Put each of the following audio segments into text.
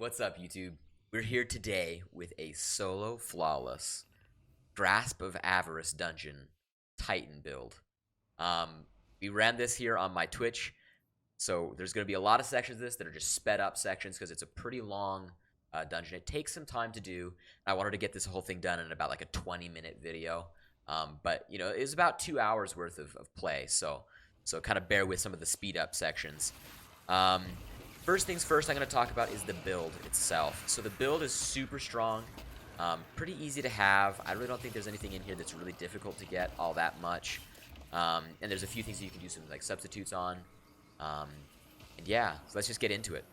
What's up, YouTube? We're here today with a solo flawless Grasp of Avarice dungeon Titan build. We ran this here on my Twitch, so there's going to be a lot of sections of this that are just sped up sections because it's a pretty long dungeon. It takes some time to do. I wanted to get this whole thing done in about like a 20-minute video, but you know, it was about 2 hours worth of play, so kind of bear with some of the speed up sections. First things first I'm going to talk about is the build itself. So the build is super strong, pretty easy to have. I really don't think there's anything in here that's really difficult to get all that much. And there's a few things that you can do some like substitutes on. And yeah, so let's just get into it.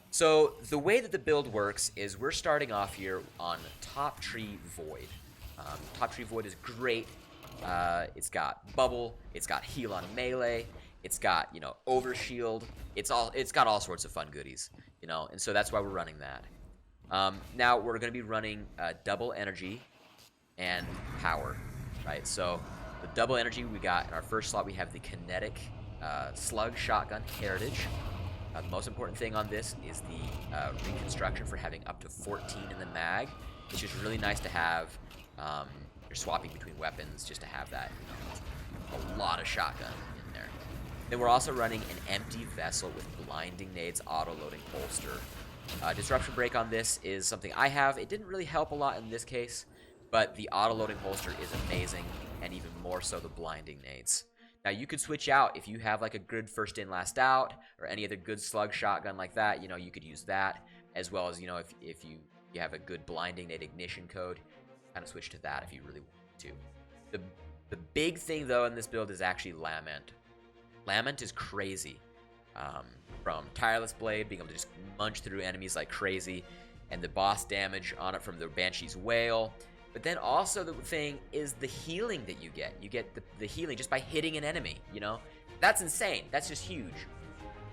So the way that the build works is we're starting off here on Top Tree Void. Top Tree Void is great. It's got bubble, it's got heal on melee, it's got, you know, overshield. It's got all sorts of fun goodies, you know, and so that's why we're running that. Now we're going to be running double energy and power, right? So the double energy we got in our first slot, we have the kinetic slug shotgun heritage. The most important thing on this is the reconstruction for having up to 14 in the mag. It's just really nice to have. You're swapping between weapons just to have that, you know, a lot of shotgun in there. Then we're also running an empty vessel with blinding nades auto-loading holster. Disruption break on this is something I have. It didn't really help a lot in this case, but the auto-loading holster is amazing, and even more so the blinding nades. Now you could switch out if you have like a good first in last out or any other good slug shotgun like that. You know, you could use that, as well as, you know, if you have a good blinding nade ignition code, kind of switch to that if you really want to. The big thing though in this build is actually Lament. Lament is crazy. From Tireless Blade, being able to just munch through enemies like crazy, and the boss damage on it from the Banshee's Wail. But then also the thing is the healing that you get. You get the healing just by hitting an enemy, you know? That's insane. That's just huge.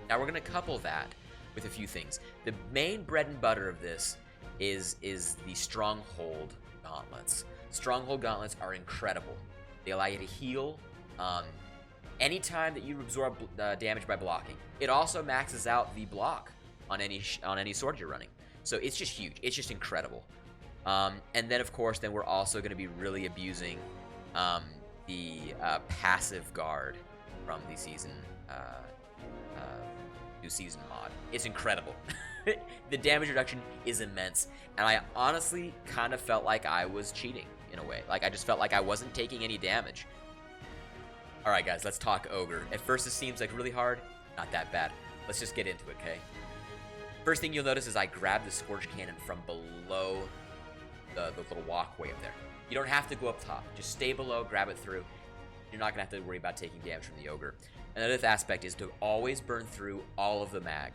Now we're going to couple that with a few things. The main bread and butter of this is the Stronghold gauntlets. Stronghold gauntlets are incredible. They allow you to heal anytime that you absorb damage by blocking. It also maxes out the block on any sword you're running. So it's just huge. It's just incredible. And then of course, then we're also going to be really abusing the passive guard from the season new season mod. It's incredible. The damage reduction is immense, and I honestly kind of felt like I was cheating in a way. Like I just felt like I wasn't taking any damage. Alright guys, let's talk Ogre. At first it seems like really hard, not that bad. Let's just get into it, okay? First thing you'll notice is I grabbed the Scorch Cannon from below the little walkway up there. You don't have to go up top, just stay below, grab it through. You're not going to have to worry about taking damage from the Ogre. Another aspect is to always burn through all of the mag.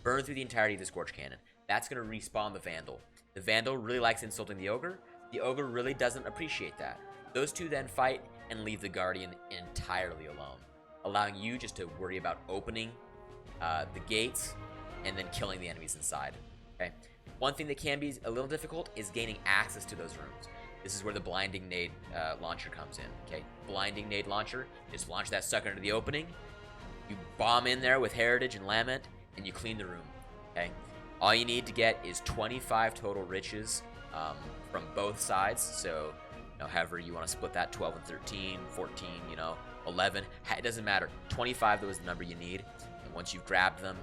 Burn through the entirety of the Scorch Cannon. That's going to respawn the Vandal. The Vandal really likes insulting the Ogre. The Ogre really doesn't appreciate that. Those two then fight and leave the Guardian entirely alone, allowing you just to worry about opening the gates and then killing the enemies inside. Okay. One thing that can be a little difficult is gaining access to those rooms. This is where the Blinding Nade launcher comes in. Okay, Blinding Nade launcher. Just launch that sucker into the opening. You bomb in there with Heritage and Lament, and you clean the room. Okay, all you need to get is 25 total riches from both sides. So, you know, however you want to split that, 12 and 13, 14, you know, 11. It doesn't matter. 25 though is the number you need. And once you've grabbed them,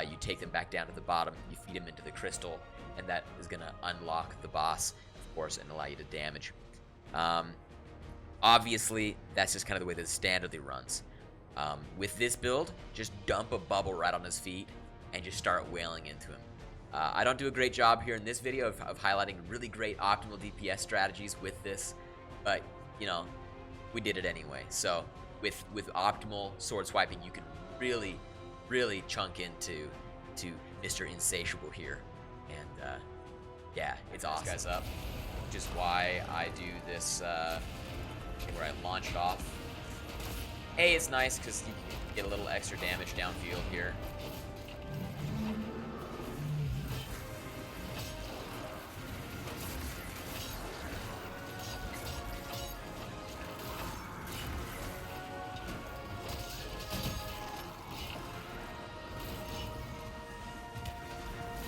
you take them back down to the bottom. You feed them into the crystal, and that is going to unlock the boss, of course, and allow you to damage. Obviously, that's just kind of the way that it standardly runs. With this build, just dump a bubble right on his feet and just start wailing into him. I don't do a great job here in this video of highlighting really great optimal DPS strategies with this, but, you know, we did it anyway. So with optimal sword swiping, you can really, really chunk into Mr. Insatiable here. And yeah, it's awesome. This guy's up, which is why I do this where I launch it off. It's nice because you can get a little extra damage downfield here.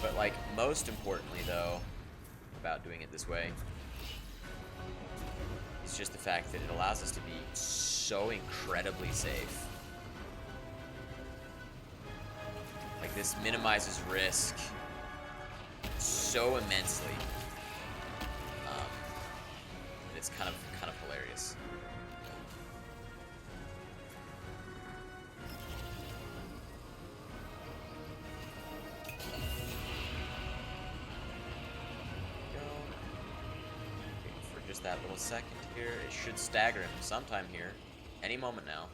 But, like, most importantly, though, about doing it this way, is just the fact that it allows us to be so incredibly safe. Like, this minimizes risk so immensely. It's kind of hilarious. For just that little second here, it should stagger him sometime here, any moment now.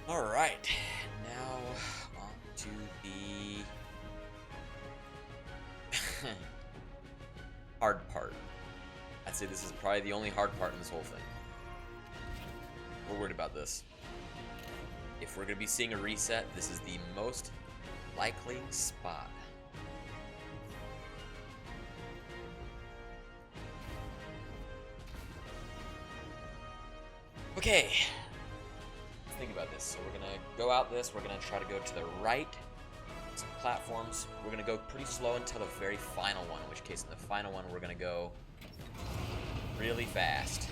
Alright, now on to the hard part. I'd say this is probably the only hard part in this whole thing. We're worried about this. If we're going to be seeing a reset, this is the most likely spot. Okay. Think about this. So we're gonna go out this. We're gonna try to go to the right. Some platforms. We're gonna go pretty slow until the very final one. In which case, in the final one, we're gonna go really fast.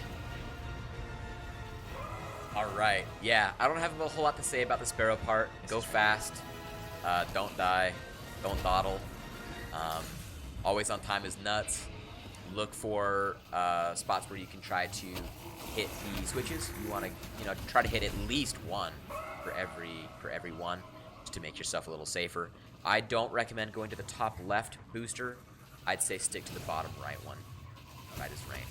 All right. Yeah, I don't have a whole lot to say about the Sparrow part. Go fast. Don't die. Don't dawdle. Always on time is nuts. Look for spots where you can try to hit the switches. You want to, try to hit at least one for every one, just to make yourself a little safer. I don't recommend going to the top left booster. I'd say stick to the bottom right one, right as rain.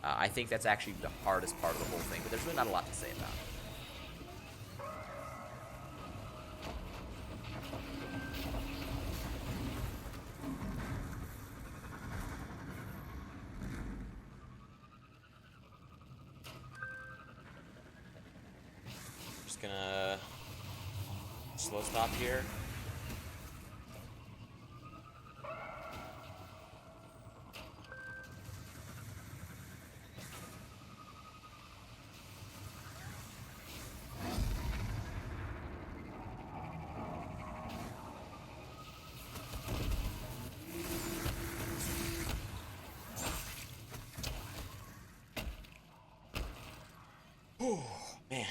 I think that's actually the hardest part of the whole thing, but there's really not a lot to say about it. Gonna slow stop here. Oh man.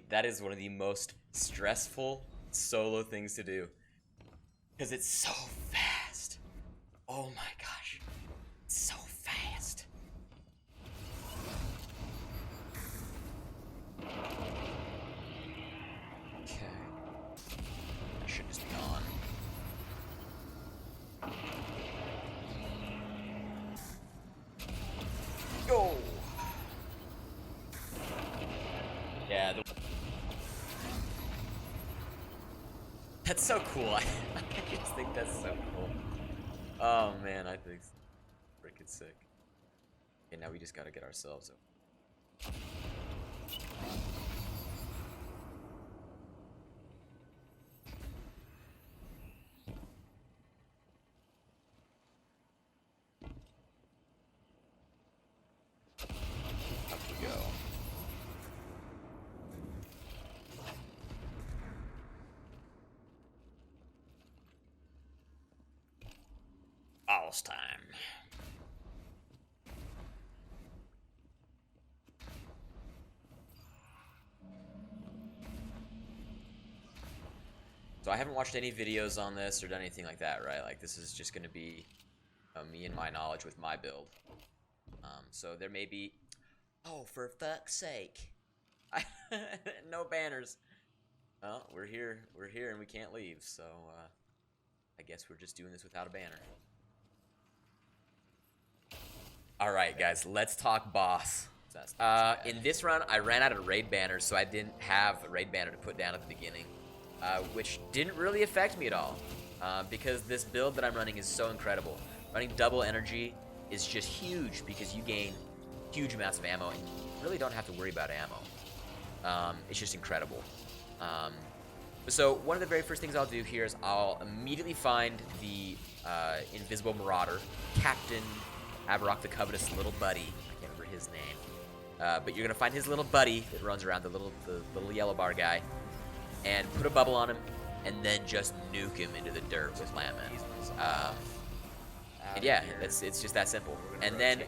That is one of the most stressful solo things to do. Because it's so fast. Oh my gosh. It's so fast. Okay. I should just be on. Go! Yeah, that's so cool. I just think that's so cool. Oh man, I think it's freaking sick. Okay, now we just gotta get ourselves over. Up we go. All's time. So I haven't watched any videos on this or done anything like that, right? Like, this is just going to be me and my knowledge with my build. So there may be... Oh, for fuck's sake. No banners. Oh, we're here, and we can't leave, so I guess we're just doing this without a banner. Alright, guys, let's talk boss. In this run, I ran out of raid banners, so I didn't have a raid banner to put down at the beginning, which didn't really affect me at all, because this build that I'm running is so incredible. Running double energy is just huge because you gain huge amounts of ammo, and you really don't have to worry about ammo. It's just incredible. So one of the very first things I'll do here is I'll immediately find the invisible marauder, Captain Avarice the Covetous little buddy. I can't remember his name. But you're going to find his little buddy that runs around, the little yellow bar guy, and put a bubble on him, and then just nuke him into the dirt with Lament. And yeah, it's just that simple. And then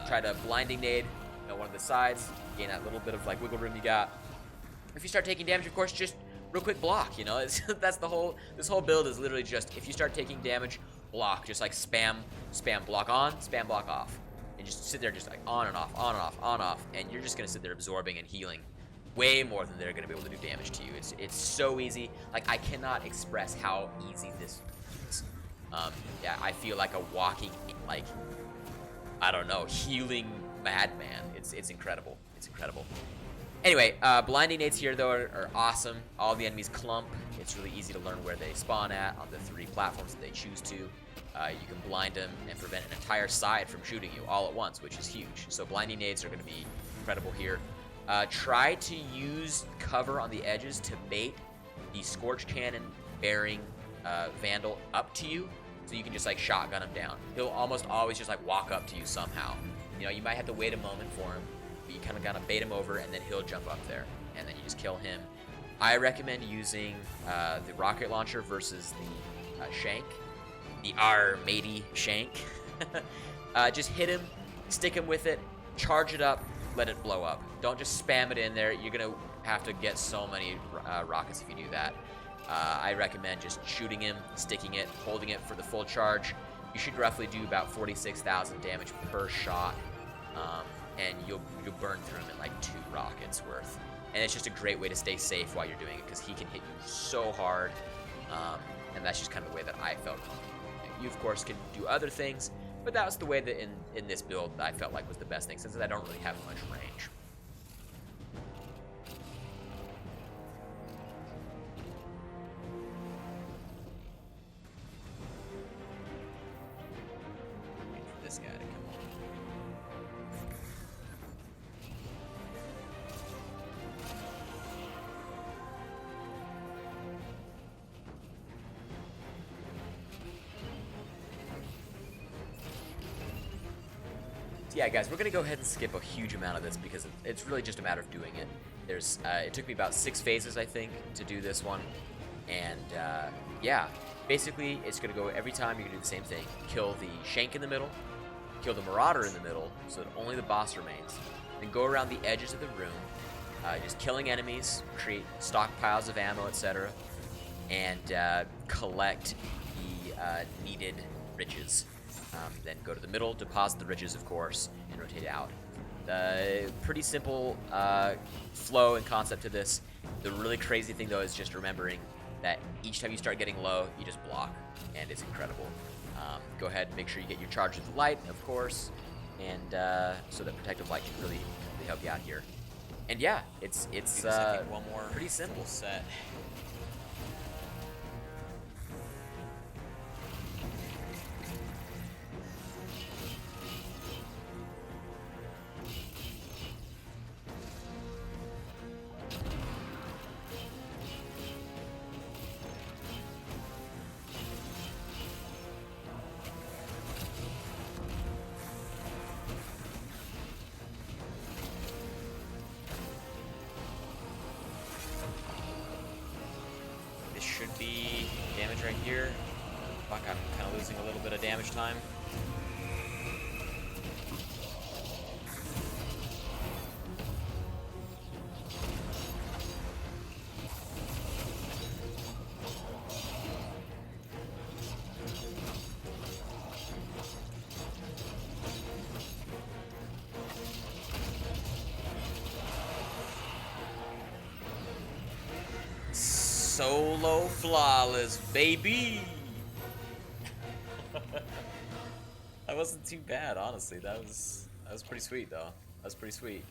try to blinding nade, one of the sides, gain that little bit of like wiggle room you got. If you start taking damage, of course, just real quick block. That's the whole. This whole build is literally just if you start taking damage, block. Just like spam block on, spam block off, and just sit there just like on and off, on and off, on and off, and you're just gonna sit there absorbing and healing way more than they're gonna be able to do damage to you. It's so easy. Like I cannot express how easy this is. Yeah, I feel like a walking like I don't know healing madman. It's incredible. It's incredible. Anyway, blinding nades here though are awesome. All the enemies clump. It's really easy to learn where they spawn at on the 3 platforms that they choose to. You can blind them and prevent an entire side from shooting you all at once, which is huge. So blinding nades are going to be incredible here. Try to use cover on the edges to bait the Scorch Cannon bearing Vandal up to you, so you can just like shotgun him down. He'll almost always just like walk up to you somehow. You might have to wait a moment for him, but you kind of gotta bait him over, and then he'll jump up there, and then you just kill him. I recommend using the rocket launcher versus the shank, the matey shank. Just hit him, stick him with it, charge it up, let it blow up. Don't just spam it in there. You're gonna have to get so many rockets if you do that. I recommend just shooting him, sticking it, holding it for the full charge. You should roughly do about 46,000 damage per shot, and you'll burn through him in like 2 rockets worth. And it's just a great way to stay safe while you're doing it because he can hit you so hard, and that's just kind of the way that I felt. You of course can do other things, but that was the way that in this build I felt like was the best thing, since I don't really have much range. This guy to come on. So yeah, guys, we're gonna go ahead and skip a huge amount of this because it's really just a matter of doing it. It took me about 6 phases, I think, to do this one, and yeah, basically it's gonna go every time. You're gonna do the same thing: kill the shank in the middle, kill the marauder in the middle, so that only the boss remains. Then go around the edges of the room, just killing enemies, create stockpiles of ammo, etc., and collect the needed riches. Then go to the middle, deposit the riches, of course, and rotate out. Pretty simple flow and concept to this. The really crazy thing, though, is just remembering that each time you start getting low, you just block, and it's incredible. Go ahead and make sure you get your charge of light, of course, and so that protective light can really help you out here. And yeah, it's one more pretty simple set. Should be damage right here. Fuck, I'm kind of losing a little bit of damage time. Solo flawless, baby. That wasn't too bad, honestly. That was pretty sweet, though. That was pretty sweet.